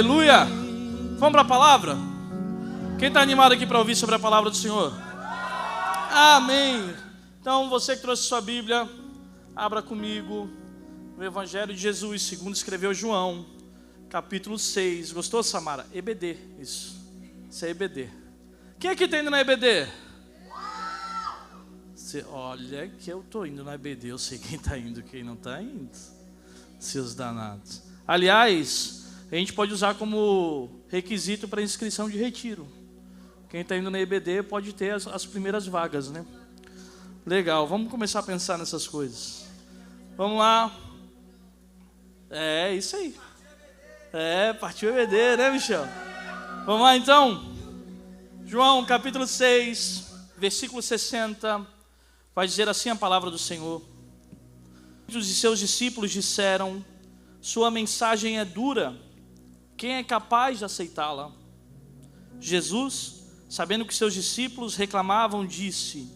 Aleluia! Vamos para a palavra? Quem está animado aqui para ouvir sobre a palavra do Senhor? Amém! Então, você que trouxe sua Bíblia, abra comigo no Evangelho de Jesus, segundo escreveu João, capítulo 6. Gostou, Samara? EBD, isso é EBD. Quem aqui está indo na EBD? Olha que eu estou indo na EBD, eu sei quem está indo, quem não está indo. Seus danados. Aliás, a gente pode usar como requisito para inscrição de retiro. Quem está indo na EBD pode ter as primeiras vagas, né? Legal, vamos começar a pensar nessas coisas. Vamos lá. É, isso aí. Partiu EBD, né, Michel? Vamos lá, então. João, capítulo 6, versículo 60. Vai dizer assim a palavra do Senhor. Muitos de seus discípulos disseram: sua mensagem é dura, quem é capaz de aceitá-la? Jesus, sabendo que seus discípulos reclamavam, disse: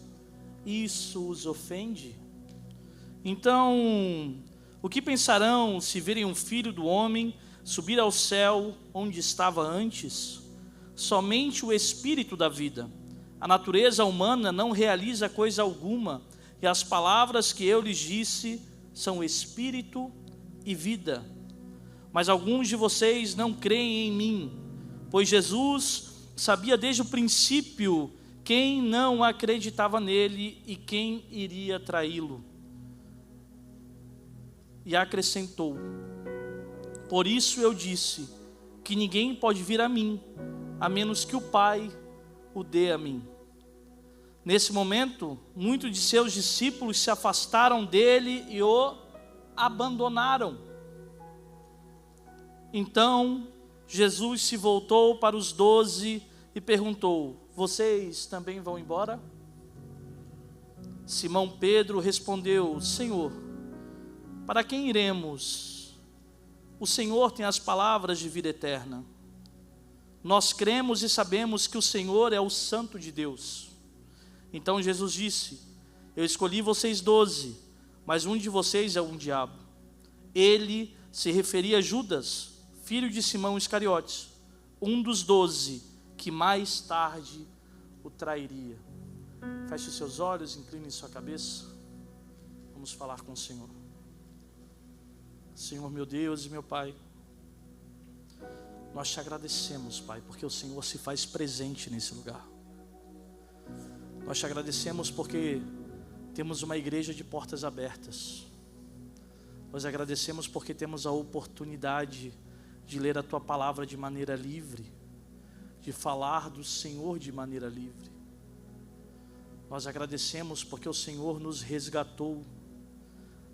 isso os ofende? Então, o que pensarão se virem um filho do homem subir ao céu onde estava antes? Somente o Espírito da vida. A natureza humana não realiza coisa alguma, e as palavras que eu lhes disse são Espírito e vida. Mas alguns de vocês não creem em mim, pois Jesus sabia desde o princípio quem não acreditava nele e quem iria traí-lo. E acrescentou: por isso eu disse que ninguém pode vir a mim, a menos que o Pai o dê a mim. Nesse momento, muitos de seus discípulos se afastaram dele e o abandonaram. Então, Jesus se voltou para os 12 e perguntou: vocês também vão embora? Simão Pedro respondeu: Senhor, para quem iremos? O Senhor tem as palavras de vida eterna. Nós cremos e sabemos que o Senhor é o Santo de Deus. Então Jesus disse: eu escolhi vocês 12, mas um de vocês é um diabo. Ele se referia a Judas, filho de Simão Iscariotes, um dos 12, que mais tarde o trairia. Feche os seus olhos, incline sua cabeça. Vamos falar com o Senhor. Senhor, meu Deus e meu Pai, nós te agradecemos, Pai, porque o Senhor se faz presente nesse lugar. Nós te agradecemos porque temos uma igreja de portas abertas. Nós agradecemos porque temos a oportunidade de ler a Tua palavra de maneira livre, de falar do Senhor de maneira livre. Nós agradecemos porque o Senhor nos resgatou.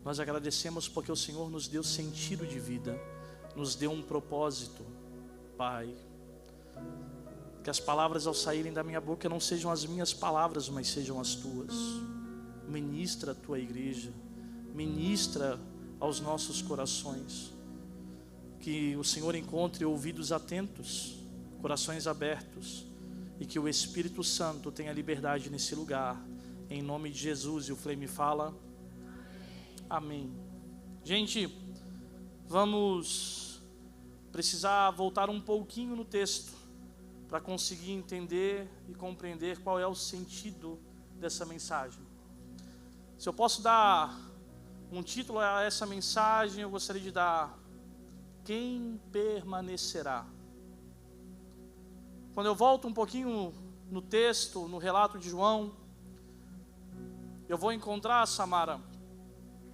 Nós agradecemos porque o Senhor nos deu sentido de vida, nos deu um propósito. Pai, que as palavras ao saírem da minha boca não sejam as minhas palavras, mas sejam as Tuas. Ministra a Tua igreja, ministra aos nossos corações. Que o Senhor encontre ouvidos atentos, corações abertos, e que o Espírito Santo tenha liberdade nesse lugar, em nome de Jesus. E o Flame fala: amém. Gente, vamos precisar voltar um pouquinho no texto para conseguir entender e compreender qual é o sentido dessa mensagem. Se eu posso dar um título a essa mensagem, eu gostaria de dar: quem permanecerá? Quando eu volto um pouquinho no texto, no relato de João, eu vou encontrar, Samara,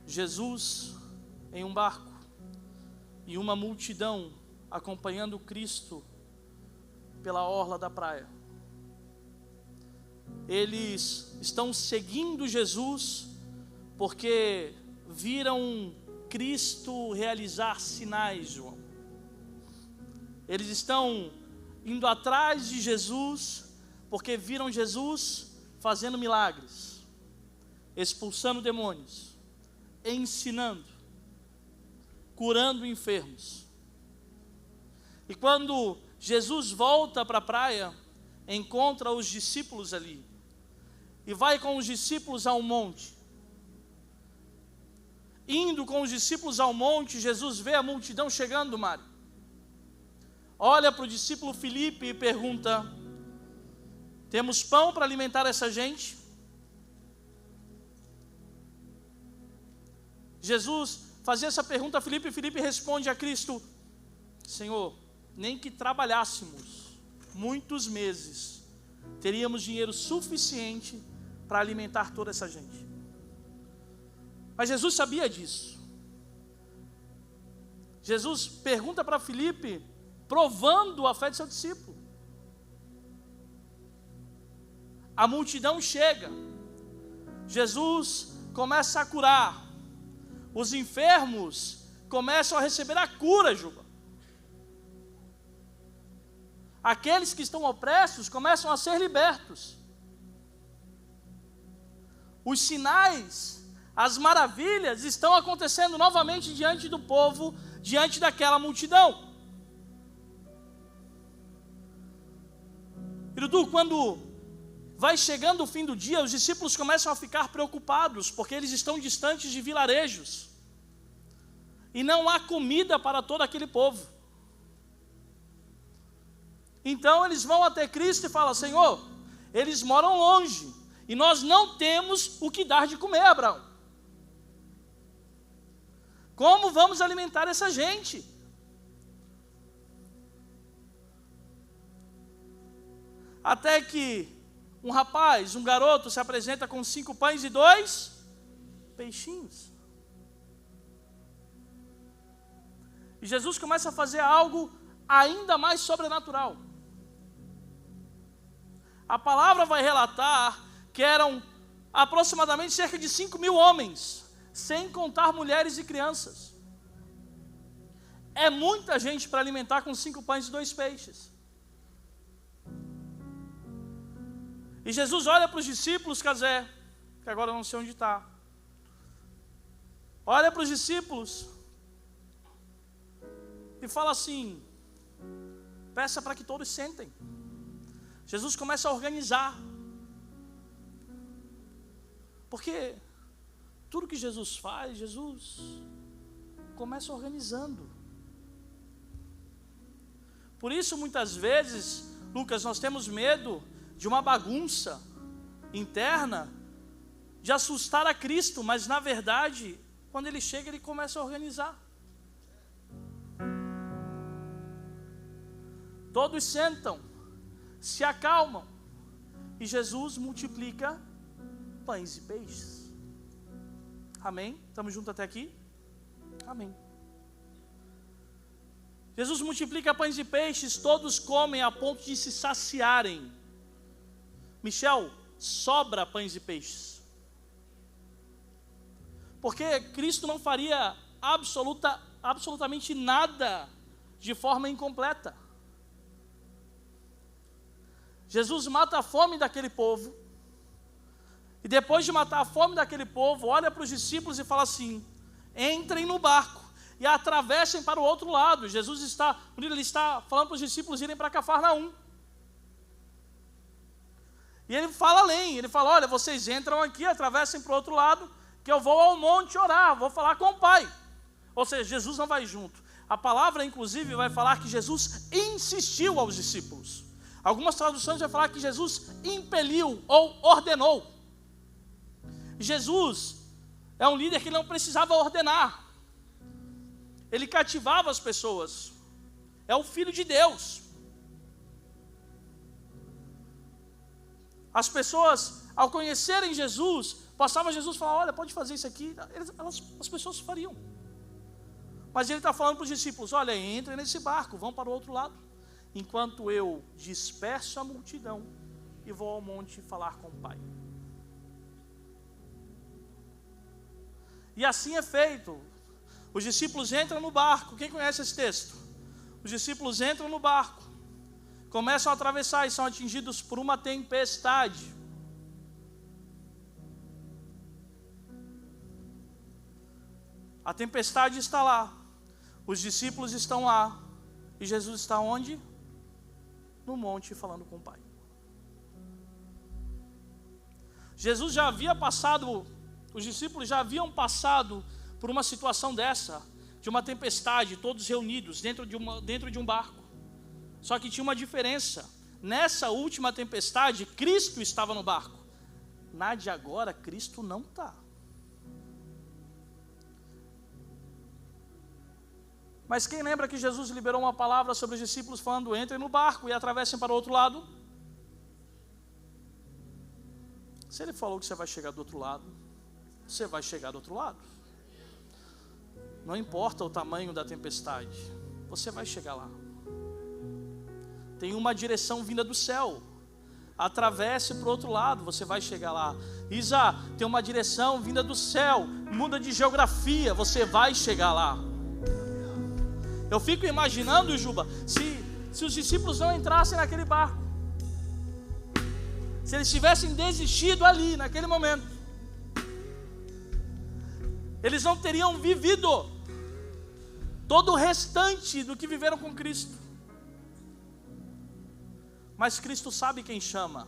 Jesus em um barco e uma multidão acompanhando Cristo pela orla da praia. Eles estão seguindo Jesus porque viram Cristo realizar sinais, João. Eles estão indo atrás de Jesus porque viram Jesus fazendo milagres, expulsando demônios, ensinando, curando enfermos. E quando Jesus volta para a praia, encontra os discípulos ali e vai com os discípulos ao monte. Indo com os discípulos ao monte, Jesus vê a multidão chegando, Mário. olha para o discípulo Filipe e pergunta: temos pão para alimentar essa gente? Jesus fazia essa pergunta a Filipe, e Filipe responde a Cristo: Senhor, nem que trabalhássemos muitos meses, teríamos dinheiro suficiente para alimentar toda essa gente. Mas Jesus sabia disso. Jesus pergunta para Filipe, provando a fé de seu discípulo. A multidão chega, Jesus começa a curar, os enfermos começam a receber a cura, Juba. Aqueles que estão opressos começam a ser libertos. Os sinais, as maravilhas estão acontecendo novamente diante do povo, diante daquela multidão. E Dudu, quando vai chegando o fim do dia, os discípulos começam a ficar preocupados, porque eles estão distantes de vilarejos, e não há comida para todo aquele povo. Então eles vão até Cristo e falam: Senhor, eles moram longe, e nós não temos o que dar de comer, Abraão. Como vamos alimentar essa gente? Até que um rapaz, um garoto, se apresenta com 5 pães e 2 peixinhos. E Jesus começa a fazer algo ainda mais sobrenatural. A palavra vai relatar que eram aproximadamente cerca de 5.000 homens, sem contar mulheres e crianças. É muita gente para alimentar com 5 pães e 2 peixes. E Jesus olha para os discípulos, Casé, que agora eu não sei onde está. Olha para os discípulos e fala assim: peça para que todos sentem. Jesus começa a organizar. Porque tudo que Jesus faz, Jesus começa organizando. Por isso, muitas vezes, Lucas, nós temos medo de uma bagunça interna, de assustar a Cristo, mas na verdade, quando Ele chega, Ele começa a organizar. Todos sentam, se acalmam, e Jesus multiplica pães e peixes. Amém? Estamos juntos até aqui? Amém. Jesus multiplica pães e peixes, todos comem a ponto de se saciarem. Michel, sobra pães e peixes. Porque Cristo não faria absolutamente nada de forma incompleta. Jesus mata a fome daquele povo, e depois de matar a fome daquele povo, olha para os discípulos e fala assim: entrem no barco e atravessem para o outro lado. Jesus está falando para os discípulos irem para Cafarnaum. E ele fala além, ele fala: olha, vocês entram aqui, atravessem para o outro lado, que eu vou ao monte orar, vou falar com o Pai. Ou seja, Jesus não vai junto. A palavra, inclusive, vai falar que Jesus insistiu aos discípulos. Algumas traduções vão falar que Jesus impeliu ou ordenou. Jesus é um líder que não precisava ordenar. Ele cativava as pessoas. É o Filho de Deus. As pessoas, ao conhecerem Jesus, passavam Jesus e falavam: olha, pode fazer isso aqui. As pessoas fariam. Mas ele está falando para os discípulos: olha, entrem nesse barco, vão para o outro lado, enquanto eu disperso a multidão e vou ao monte falar com o Pai. E assim é feito. Os discípulos entram no barco. Quem conhece esse texto? Os discípulos entram no barco, começam a atravessar e são atingidos por uma tempestade. A tempestade está lá, os discípulos estão lá, e Jesus está onde? No monte falando com o Pai. Jesus já havia passado, os discípulos já haviam passado por uma situação dessa, de uma tempestade, todos reunidos dentro de um barco. Só que tinha uma diferença. Nessa última tempestade, Cristo estava no barco. Na de agora, Cristo não está. Mas quem lembra que Jesus liberou uma palavra sobre os discípulos falando: entrem no barco e atravessem para o outro lado? Se ele falou que você vai chegar do outro lado, você vai chegar do outro lado. Não importa o tamanho da tempestade, você vai chegar lá. Tem uma direção vinda do céu. Atravesse para o outro lado, você vai chegar lá. Isa, tem uma direção vinda do céu. Muda de geografia, você vai chegar lá. Eu fico imaginando, Juba, se os discípulos não entrassem naquele barco, se eles tivessem desistido ali, naquele momento, eles não teriam vivido todo o restante do que viveram com Cristo. Mas Cristo sabe quem chama.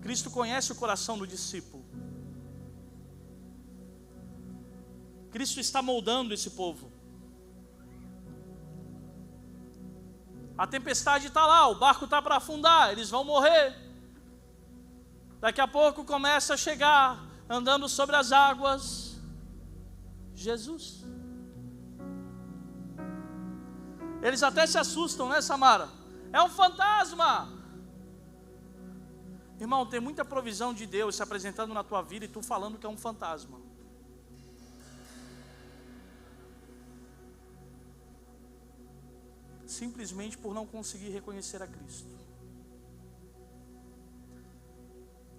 Cristo conhece o coração do discípulo. Cristo está moldando esse povo. A tempestade está lá, o barco está para afundar, eles vão morrer. Daqui a pouco começa a chegar, andando sobre as águas, Jesus. Eles até se assustam, né, Samara? É um fantasma. Irmão, tem muita provisão de Deus se apresentando na tua vida e tu falando que é um fantasma. Simplesmente por não conseguir reconhecer a Cristo.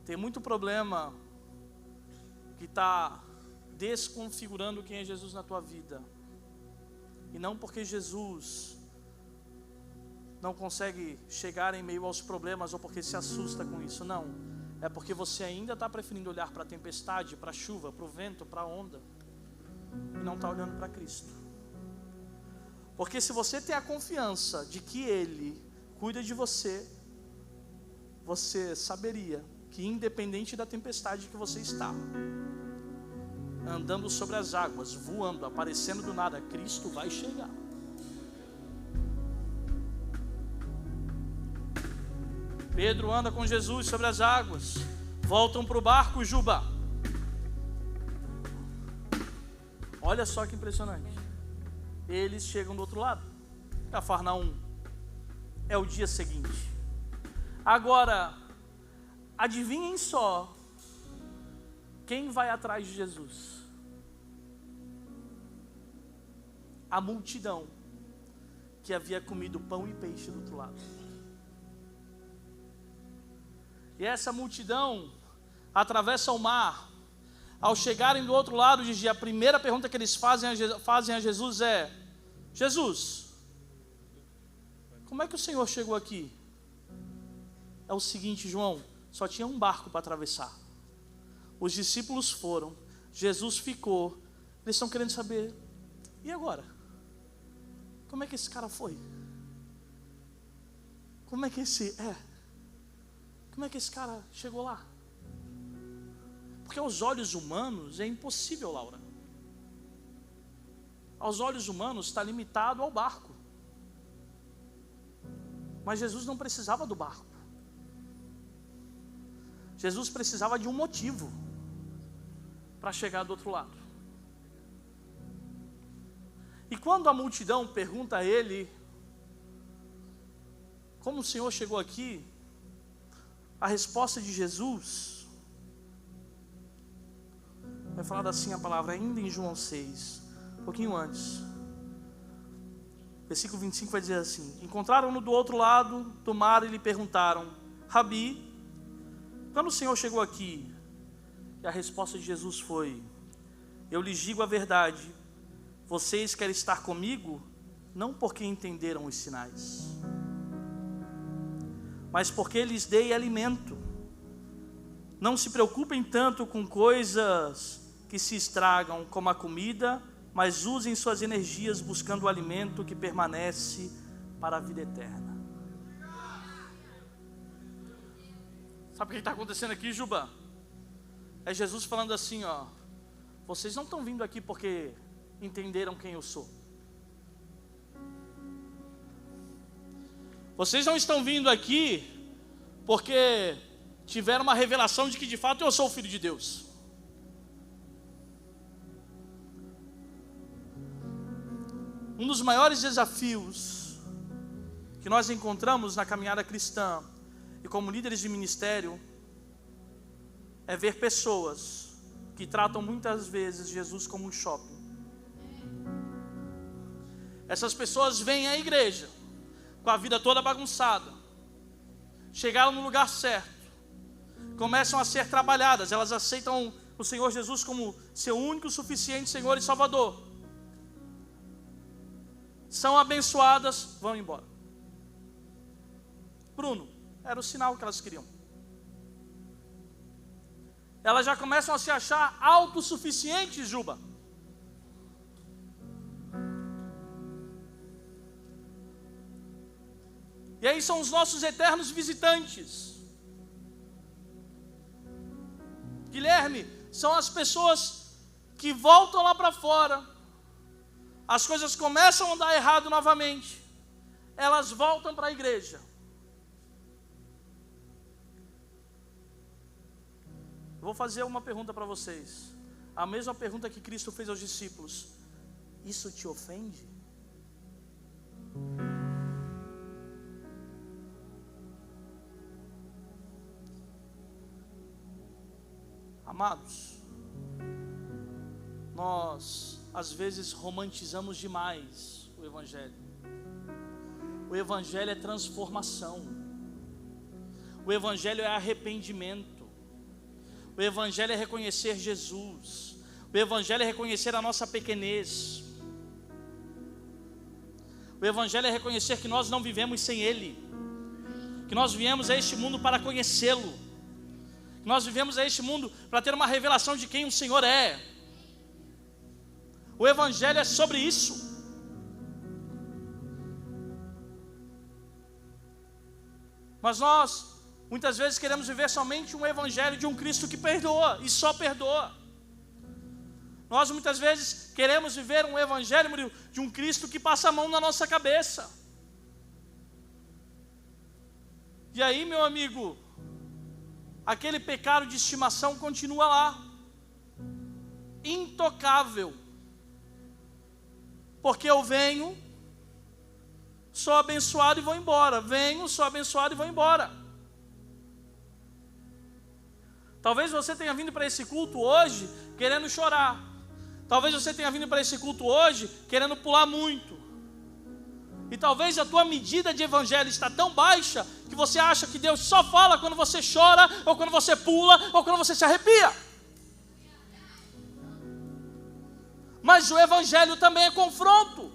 Tem muito problema que está desconfigurando quem é Jesus na tua vida. E não porque Jesus não consegue chegar em meio aos problemas ou porque se assusta com isso, não. É porque você ainda está preferindo olhar para a tempestade, para a chuva, para o vento, para a onda, e não está olhando para Cristo. Porque se você tem a confiança de que Ele cuida de você, você saberia que independente da tempestade que você está, andando sobre as águas, voando, aparecendo do nada, Cristo vai chegar. Pedro anda com Jesus sobre as águas, voltam para o barco, Juba. Olha só que impressionante. Eles chegam do outro lado, Cafarnaum. É o dia seguinte. Agora, adivinhem só quem vai atrás de Jesus? A multidão que havia comido pão e peixe do outro lado. E essa multidão atravessa o mar. Ao chegarem do outro lado, a primeira pergunta que eles fazem a Jesus é: Jesus, como é que o Senhor chegou aqui? É o seguinte, João, só tinha um barco para atravessar. Os discípulos foram, Jesus ficou. Eles estão querendo saber: e agora? Como é que esse cara foi? Como é que esse cara chegou lá? Porque aos olhos humanos é impossível, Laura. Aos olhos humanos está limitado ao barco. Mas Jesus não precisava do barco. Jesus precisava de um motivo para chegar do outro lado. E quando a multidão pergunta a ele: como o Senhor chegou aqui? A resposta de Jesus vai falar assim a palavra ainda em João 6, um pouquinho antes. Versículo 25 vai dizer assim: encontraram-no do outro lado do mar e lhe perguntaram: Rabi, quando o Senhor chegou aqui? E a resposta de Jesus foi: eu lhes digo a verdade, vocês querem estar comigo, não porque entenderam os sinais, mas porque lhes dei alimento. Não se preocupem tanto com coisas que se estragam como a comida, mas usem suas energias buscando o alimento que permanece para a vida eterna. Sabe o que está acontecendo aqui, Juba? É Jesus falando assim, ó: vocês não estão vindo aqui porque entenderam quem eu sou. Vocês não estão vindo aqui porque tiveram uma revelação de que de fato eu sou o Filho de Deus. Um dos maiores desafios que nós encontramos na caminhada cristã e como líderes de ministério é ver pessoas que tratam muitas vezes Jesus como um shopping. Essas pessoas vêm à igreja com a vida toda bagunçada, chegaram no lugar certo, começam a ser trabalhadas, elas aceitam o Senhor Jesus como seu único, suficiente Senhor e Salvador, são abençoadas, vão embora. Bruno, era o sinal que elas queriam. Elas já começam a se achar autossuficientes, Juba. E aí são os nossos eternos visitantes. Guilherme, são as pessoas que voltam lá para fora, as coisas começam a dar errado novamente, elas voltam para a igreja. Eu vou fazer uma pergunta para vocês, a mesma pergunta que Cristo fez aos discípulos: isso te ofende? Amados, nós às vezes romantizamos demais o Evangelho. O Evangelho é transformação. O Evangelho é arrependimento. O Evangelho é reconhecer Jesus. O Evangelho é reconhecer a nossa pequenez. O Evangelho é reconhecer que nós não vivemos sem Ele, que nós viemos a este mundo para conhecê-lo, que nós vivemos a este mundo para ter uma revelação de quem o Senhor é. O Evangelho é sobre isso. Mas nós muitas vezes queremos viver somente um Evangelho de um Cristo que perdoa e só perdoa. Nós muitas vezes queremos viver um Evangelho, Murilo, de um Cristo que passa a mão na nossa cabeça. E aí, meu amigo, aquele pecado de estimação continua lá, intocável. Porque eu venho, sou abençoado e vou embora. Venho, sou abençoado e vou embora. Talvez você tenha vindo para esse culto hoje querendo chorar. Talvez você tenha vindo para esse culto hoje querendo pular muito. E talvez a tua medida de evangelho está tão baixa que você acha que Deus só fala quando você chora, ou quando você pula, ou quando você se arrepia. Mas o Evangelho também é confronto.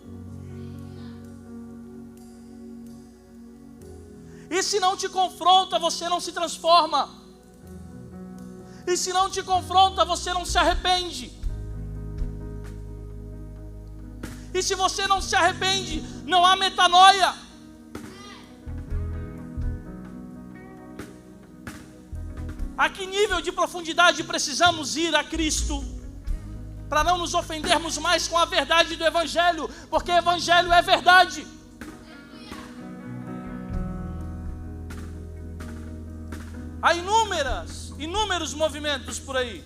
E se não te confronta, você não se transforma. E se não te confronta, você não se arrepende. E se você não se arrepende, não há metanoia. A que nível de profundidade precisamos ir a Cristo para não nos ofendermos mais com a verdade do Evangelho, porque o Evangelho é verdade. Há inúmeros movimentos por aí,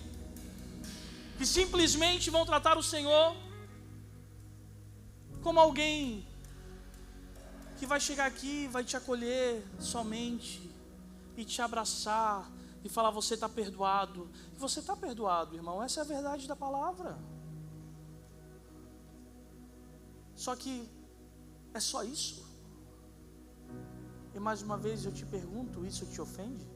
que simplesmente vão tratar o Senhor como alguém que vai chegar aqui, vai te acolher somente, e te abraçar, e falar: você está perdoado. E você está perdoado, irmão, essa é a verdade da palavra. Só que é só isso? E mais uma vez eu te pergunto, isso te ofende?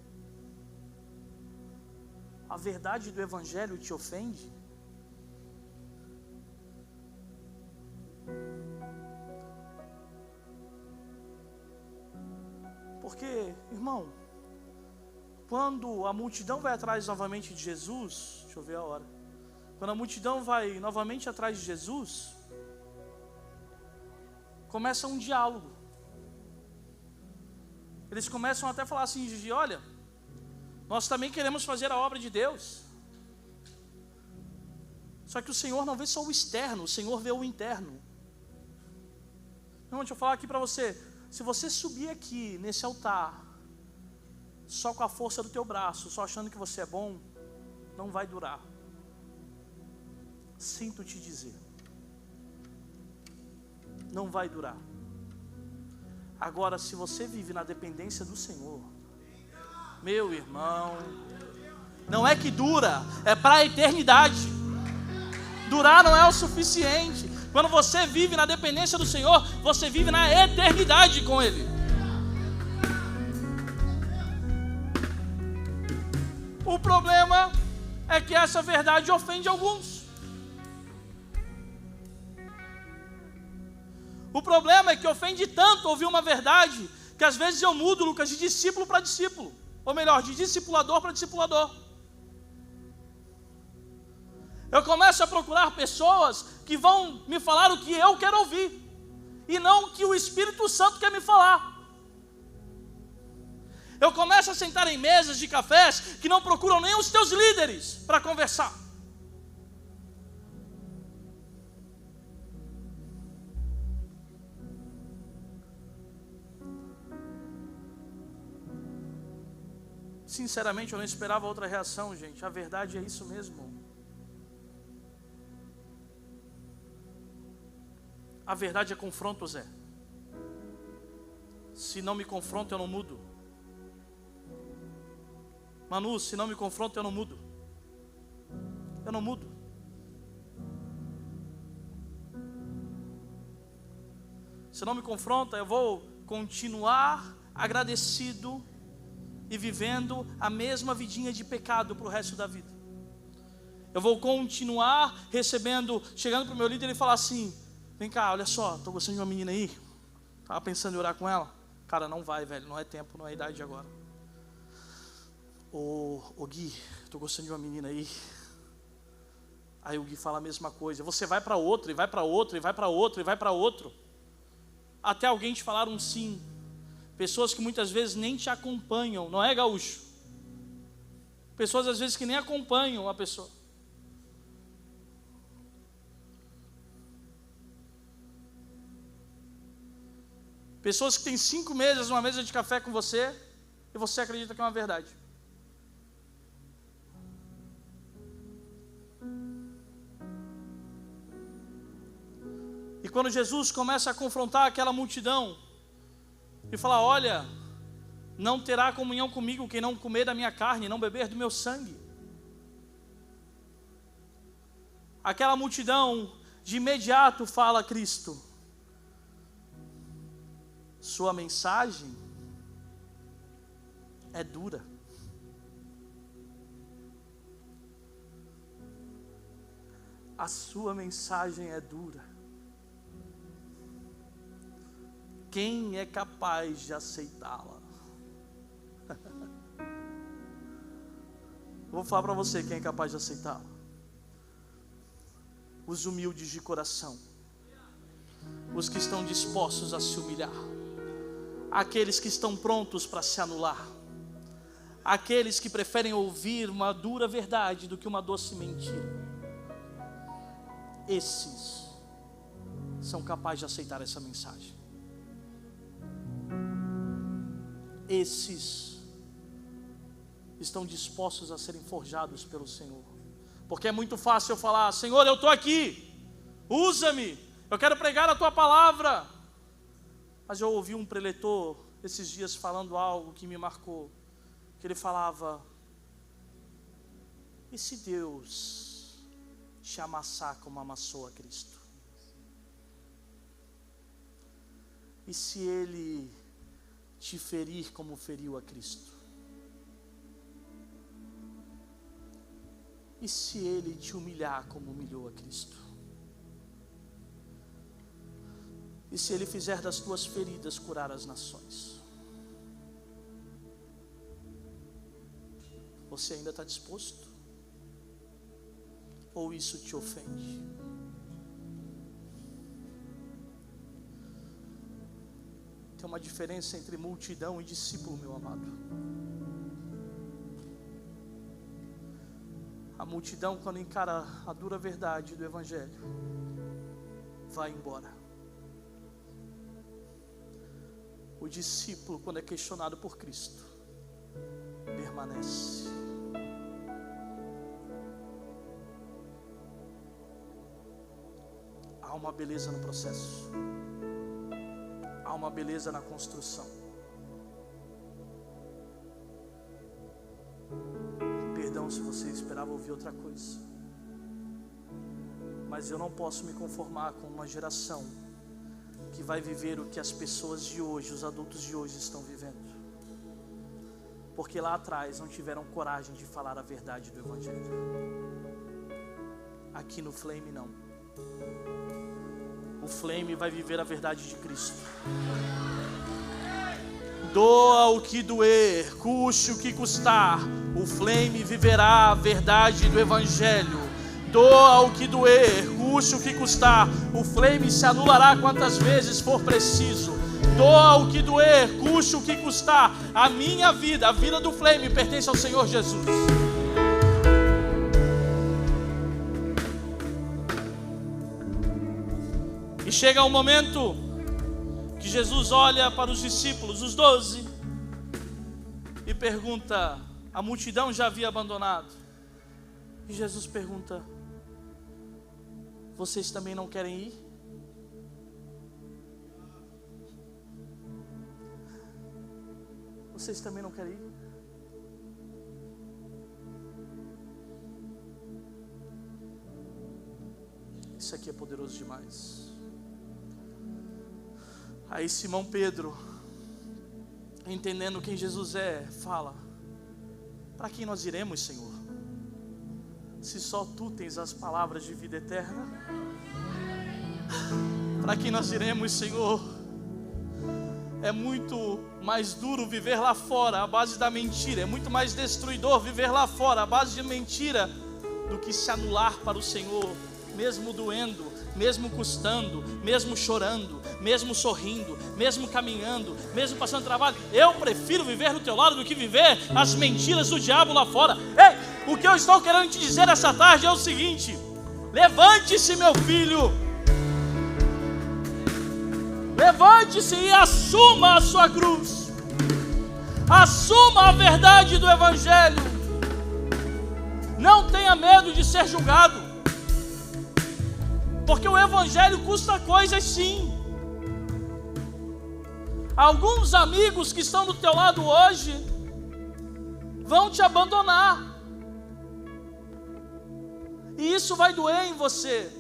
A verdade do Evangelho te ofende? Porque, irmão, quando a multidão vai atrás novamente de Jesus, deixa eu ver a hora. Quando a multidão vai novamente atrás de Jesus, começa um diálogo. Eles começam até a falar assim: Gigi, olha, nós também queremos fazer a obra de Deus. Só que o Senhor não vê só o externo, o Senhor vê o interno. Não, deixa eu falar aqui para você. Se você subir aqui nesse altar, só com a força do teu braço, só achando que você é bom, não vai durar. Sinto te dizer, não vai durar. Agora, se você vive na dependência do Senhor, meu irmão, não é que dura, é para a eternidade. Durar não é o suficiente. Quando você vive na dependência do Senhor, você vive na eternidade com Ele. O problema é que essa verdade ofende alguns. O problema é que ofende tanto ouvir uma verdade, que às vezes eu mudo, Lucas, de discípulo para discípulo. Ou melhor, de discipulador para discipulador. Eu começo a procurar pessoas que vão me falar o que eu quero ouvir, e não o que o Espírito Santo quer me falar. Eu começo a sentar em mesas de cafés que não procuram nem os teus líderes para conversar. Sinceramente, eu não esperava outra reação, gente. A verdade é isso mesmo. A verdade é confronto, Zé. Se não me confronta, eu não mudo. Manu, se não me confronta, eu não mudo. Eu não mudo. Se não me confronta, eu vou continuar agradecido e vivendo a mesma vidinha de pecado para o resto da vida. Eu vou continuar recebendo, chegando para o meu líder e ele falar assim: vem cá, olha só, estou gostando de uma menina aí, estava pensando em orar com ela. Cara, não vai, velho, não é tempo, não é idade agora. Ô Gui, estou gostando de uma menina aí. Aí o Gui fala a mesma coisa. Você vai para outro, e vai para outro, e vai para outro, e vai para outro, até alguém te falar um sim. Pessoas que muitas vezes nem te acompanham, não é, gaúcho? Pessoas às vezes que nem acompanham a pessoa. Pessoas que têm 5 meses numa mesa de café com você e você acredita que é uma verdade. E quando Jesus começa a confrontar aquela multidão e falar: olha, não terá comunhão comigo quem não comer da minha carne, não beber do meu sangue. Aquela multidão de imediato fala a Cristo: sua mensagem é dura. A sua mensagem é dura. Quem é capaz de aceitá-la? Vou falar para você quem é capaz de aceitá-la. Os humildes de coração, os que estão dispostos a se humilhar, aqueles que estão prontos para se anular, aqueles que preferem ouvir uma dura verdade do que uma doce mentira. Esses são capazes de aceitar essa mensagem. Esses estão dispostos a serem forjados pelo Senhor. Porque é muito fácil eu falar: Senhor, eu estou aqui, usa-me, eu quero pregar a Tua palavra. Mas eu ouvi um preletor esses dias falando algo que me marcou, que ele falava: e se Deus te amassar como amassou a Cristo? E se Ele te ferir como feriu a Cristo? E se Ele te humilhar como humilhou a Cristo? E se Ele fizer das tuas feridas curar as nações? Você ainda está disposto? Ou isso te ofende? Tem uma diferença entre multidão e discípulo, meu amado. A multidão, quando encara a dura verdade do Evangelho, vai embora. O discípulo, quando é questionado por Cristo, permanece. Há uma beleza no processo. Há uma beleza na construção. Perdão se você esperava ouvir outra coisa, mas eu não posso me conformar com uma geração que vai viver o que as pessoas de hoje, os adultos de hoje estão vivendo, porque lá atrás não tiveram coragem de falar a verdade do Evangelho. Aqui no Flame não. O Flame vai viver a verdade de Cristo. Doa o que doer, custe o que custar, o Flame viverá a verdade do Evangelho. Doa o que doer, custe o que custar, o Flame se anulará quantas vezes for preciso. Doa o que doer, custe o que custar, a minha vida, a vida do Flame pertence ao Senhor Jesus. E chega um momento que Jesus olha para os discípulos, os 12, e pergunta, a multidão já havia abandonado, e Jesus pergunta, vocês também não querem ir? Vocês também não querem ir? Isso aqui é poderoso demais. Aí Simão Pedro, entendendo quem Jesus é, fala, para quem nós iremos, Senhor? Se só Tu tens as palavras de vida eterna. Para quem nós iremos, Senhor? É muito mais duro viver lá fora à base da mentira. É muito mais destruidor viver lá fora à base de mentira do que se anular para o Senhor, mesmo doendo, mesmo custando, mesmo chorando, mesmo sorrindo, mesmo caminhando, mesmo passando trabalho. Eu prefiro viver do Teu lado do que viver as mentiras do diabo lá fora. Ei! O que eu estou querendo te dizer essa tarde é o seguinte: levante-se, meu filho, levante-se e assuma a sua cruz, assuma a verdade do Evangelho, não tenha medo de ser julgado, porque o Evangelho custa coisas sim. Alguns amigos que estão do teu lado hoje vão te abandonar, e isso vai doer em você.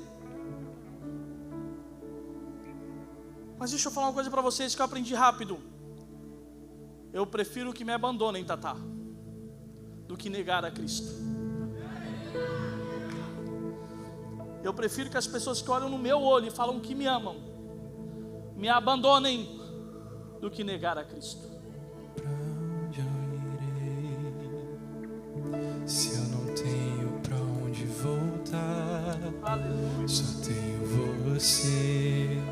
Mas deixa eu falar uma coisa para vocês que eu aprendi rápido. Eu prefiro que me abandonem, Tatá, do que negar a Cristo. Eu prefiro que as pessoas que olham no meu olho e falam que me amam, me abandonem, do que negar a Cristo. Pra onde eu irei, se eu não tenho pra onde voltar? Aleluia. Só tenho você,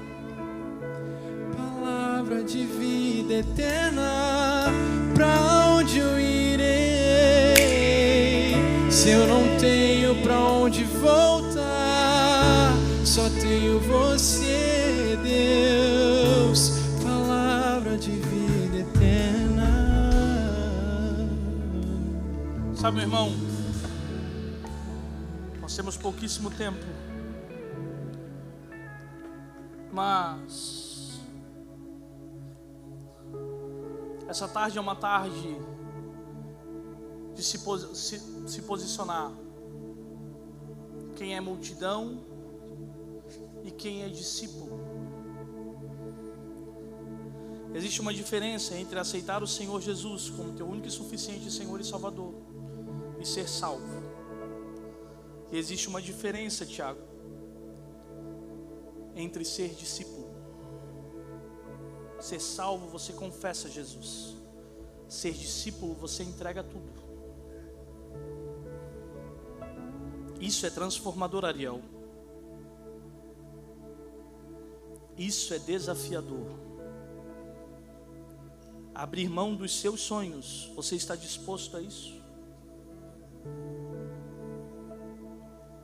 palavra de vida eterna. Pra onde eu irei, se eu não tenho pra onde voltar? Só tenho você, Deus, palavra de vida eterna. Sabe, meu irmão, nós temos pouquíssimo tempo, mas essa tarde é uma tarde de se posicionar. Quem é multidão e quem é discípulo. Existe uma diferença entre aceitar o Senhor Jesus como teu único e suficiente Senhor e Salvador e ser salvo. E existe uma diferença, Tiago, entre ser discípulo. Ser salvo, você confessa Jesus. Ser discípulo, você entrega tudo. Isso é transformador, Ariel. Isso é desafiador. Abrir mão dos seus sonhos, você está disposto a isso?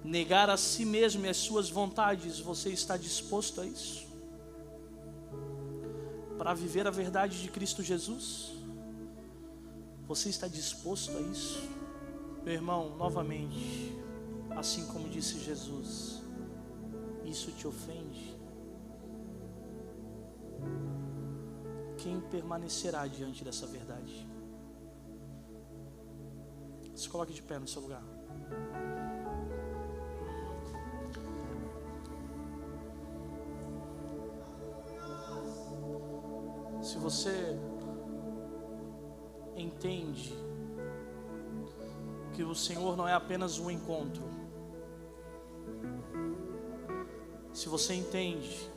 Negar a si mesmo e as suas vontades, você está disposto a isso? para viver a verdade de Cristo Jesus? Você está disposto a isso? Meu irmão, novamente, assim como disse Jesus, isso te ofende? Quem permanecerá diante dessa verdade? Se coloque de pé no seu lugar. Se você entende que o Senhor não é apenas um encontro, se você entende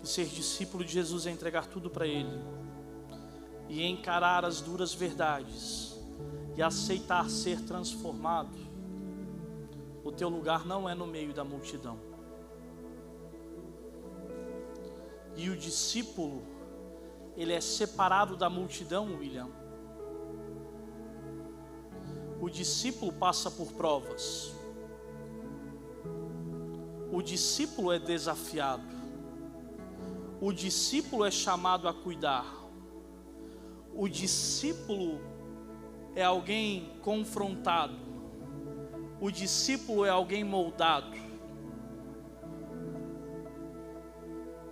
que ser discípulo de Jesus é entregar tudo para Ele e encarar as duras verdades e aceitar ser transformado, o teu lugar não é no meio da multidão. E o discípulo, ele é separado da multidão, William. O discípulo passa por provas. O discípulo é desafiado. O discípulo é chamado a cuidar. O discípulo é alguém confrontado. O discípulo é alguém moldado.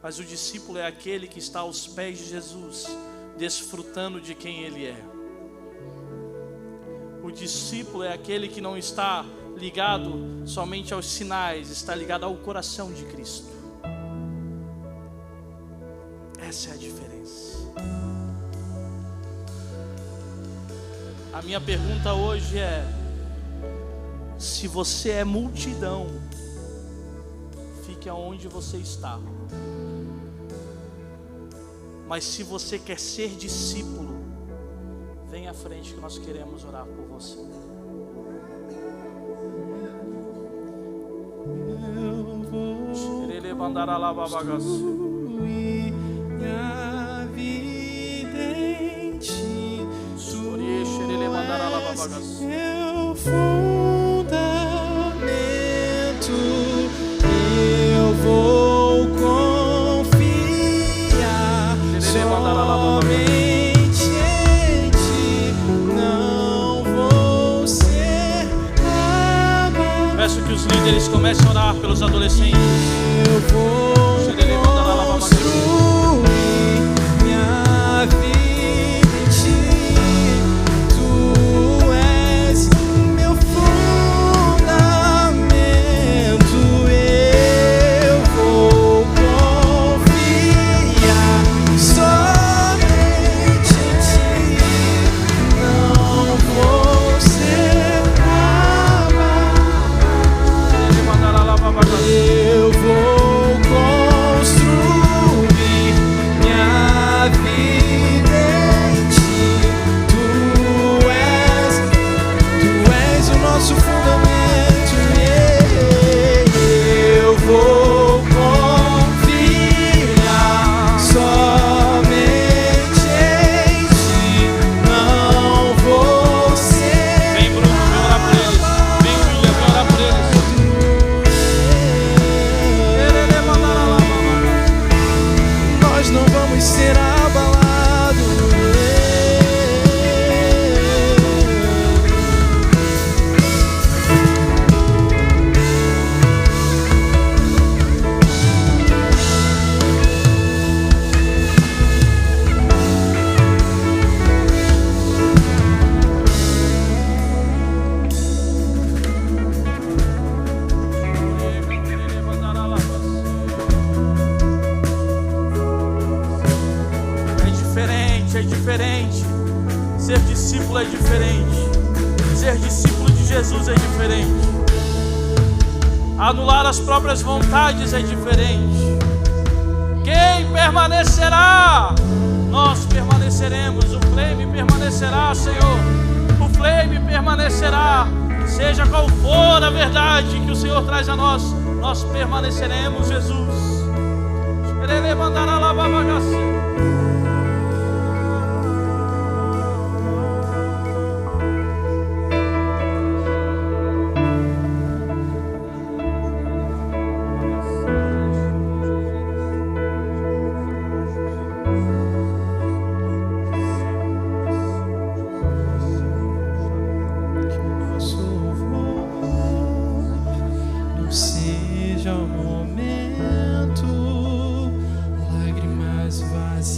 Mas o discípulo é aquele que está aos pés de Jesus, desfrutando de quem Ele é. O discípulo é aquele que não está ligado somente aos sinais, está ligado ao coração de Cristo. Essa é a diferença. A minha pergunta hoje é: se você é multidão, fique aonde você está. Mas se você quer ser discípulo, vem à frente que nós queremos orar por você. Eu vou construir minha vida em Ti. Tu és meu fundamento. Eu vou confiar somente em Ti. Não vou ser abalado. Peço que os líderes comecem a orar pelos adolescentes. Eu vou construir minha vida em Ti. Tu és meu fundamento. Eu vou confiar somente em Ti. Não vou ser abalado. Eu vou construir minha vida em Ti. Tu és o nosso fundamento. Eu vou confiar somente em Ti. Não vou ser. Vem, Bruno, vem orar por eles. Vem, William, vem orar por eles. Nós não vamos ser abalados. É diferente. Ser discípulo é diferente. Ser discípulo de Jesus é diferente. Anular as próprias vontades é diferente. Quem permanecerá? Nós permaneceremos. O Flame permanecerá, Senhor. O Flame permanecerá. Seja qual for a verdade que o Senhor traz a nós, nós permaneceremos, Jesus. Ele mandará lá babagaça.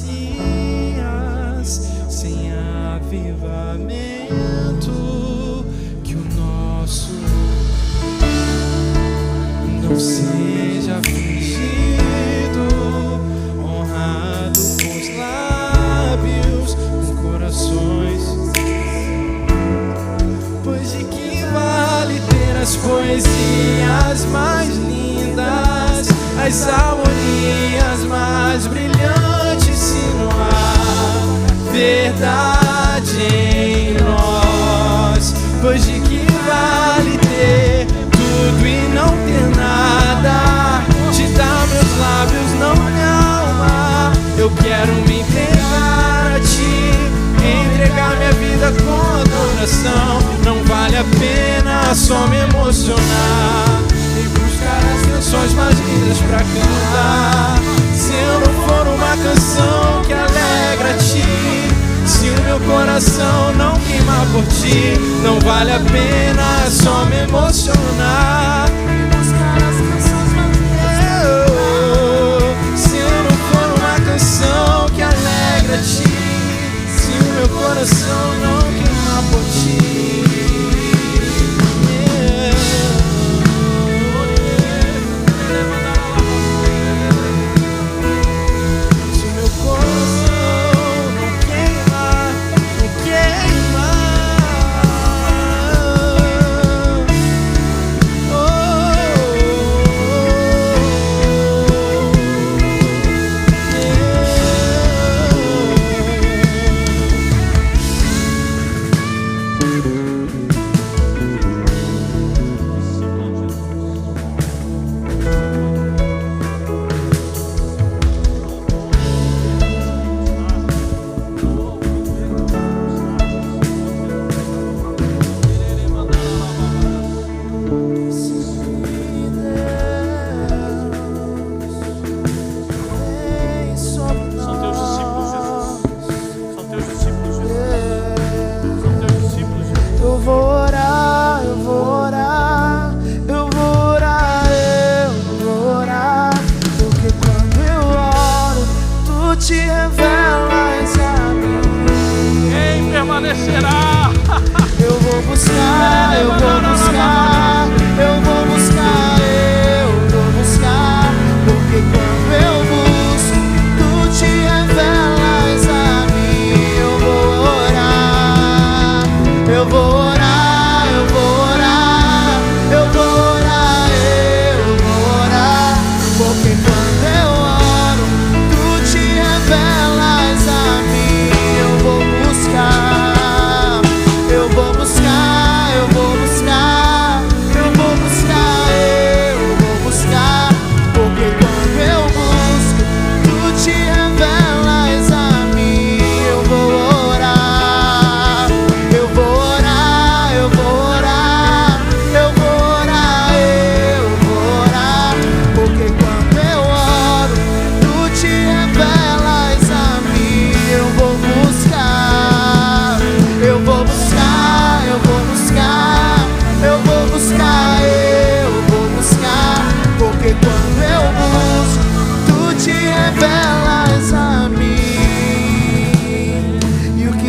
dias sem avivamento, que o nosso não seja afligido, honrado com os lábios, com corações. Pois de que vale ter as poesias mais lindas, as harmonias mais brilhantes, se não há verdade em nós? Pois de que vale ter tudo e não ter nada, te dar meus lábios, não minha alma? Eu quero me entregar a ti, entregar minha vida com adoração. Não vale a pena só me emocionar e buscar as canções mais lindas pra cantar, se eu não for uma canção que alegra a ti, se o meu coração não queimar por ti. Não vale a pena só me emocionar e buscar as canções mais lindas. Se eu não for uma canção que alegra a ti, se o meu coração não queimar por ti.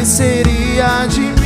Seria de